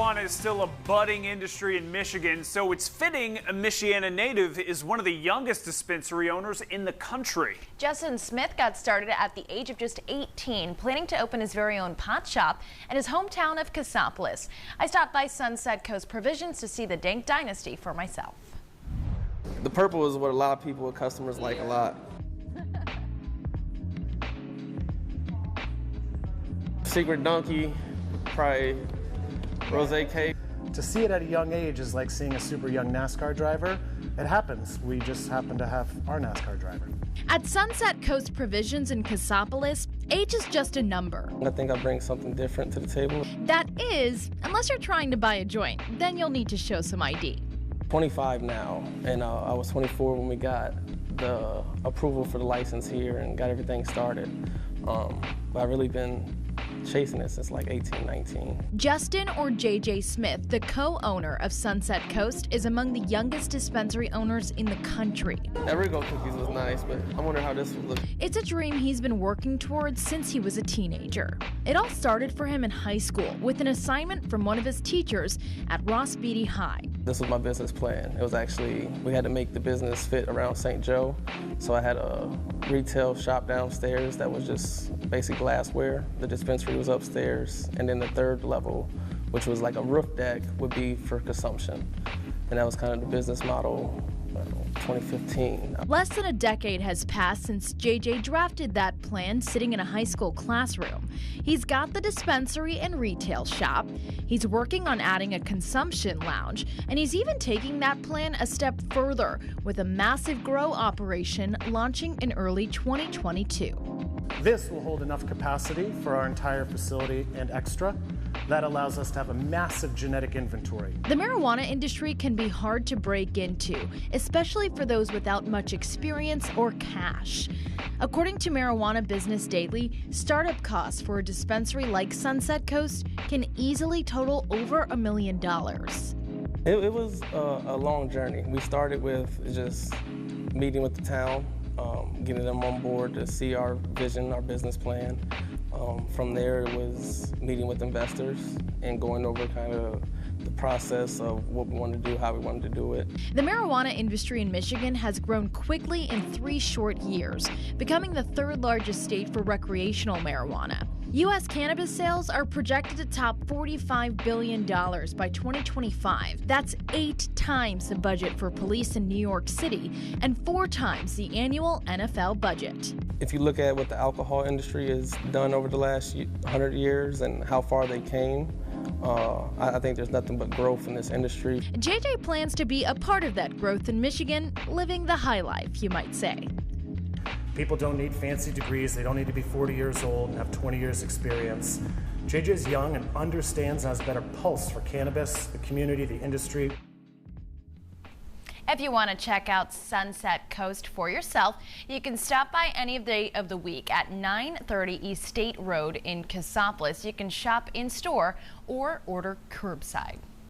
marijuana is still a budding industry in Michigan, so it's fitting a Michiana native is one of the youngest dispensary owners in the country. Justin Smith got started at the age of just 18, planning to open his very own pot shop in his hometown of Cassopolis. I stopped by Sunset Coast Provisions to see the Dank Dynasty for myself. The purple is what a lot of people, customers like a lot. Secret Donkey, probably rosé cake. To see it at a young age is like seeing a super young NASCAR driver. It happens. We just happen to have our NASCAR driver. At Sunset Coast Provisions in Cassopolis, age is just a number. I think I bring something different to the table. That is, unless you're trying to buy a joint, then you'll need to show some ID. 25 now, and I was 24 when we got the approval for the license here and got everything started. But I've really been chasing it since like 18, 19. Justin, or JJ Smith, the co-owner of Sunset Coast, is among the youngest dispensary owners in the country. Evergo cookies was nice, but I wonder how this would look. It's a dream he's been working towards since he was a teenager. It all started for him in high school with an assignment from one of his teachers at Ross Beatty High. This was my business plan. It was actually, we had to make the business fit around St. Joe. So I had a retail shop downstairs that was just basic glassware. The dispensary was upstairs. And then the third level, which was like a roof deck, would be for consumption. And that was kind of the business model. 2015. Less than a decade has passed since JJ drafted that plan sitting in a high school classroom. He's got the dispensary and retail shop. He's working on adding a consumption lounge, and he's even taking that plan a step further with a massive grow operation launching in early 2022. This will hold enough capacity for our entire facility and extra. That allows us to have a massive genetic inventory. The marijuana industry can be hard to break into, especially for those without much experience or cash. According to Marijuana Business Daily, startup costs for a dispensary like Sunset Coast can easily total over $1 million. It was a long journey. We started with just meeting with the town, getting them on board to see our vision, our business plan. From there, it was meeting with investors and going over kind of the process of what we wanted to do, how we wanted to do it. The marijuana industry in Michigan has grown quickly in 3 short years, becoming the 3rd largest state for recreational marijuana. U.S. cannabis sales are projected to top $45 billion by 2025. That's 8 times the budget for police in New York City and 4 times the annual NFL budget. If you look at what the alcohol industry has done over the last 100 years and how far they came, I think there's nothing but growth in this industry. JJ plans to be a part of that growth in Michigan, living the high life, you might say. People don't need fancy degrees. They don't need to be 40 years old and have 20 years experience. JJ is young and understands and has a better pulse for cannabis, the community, the industry. If you want to check out Sunset Coast for yourself, you can stop by any day of the week at 930 East State Road in Cassopolis. You can shop in store or order curbside.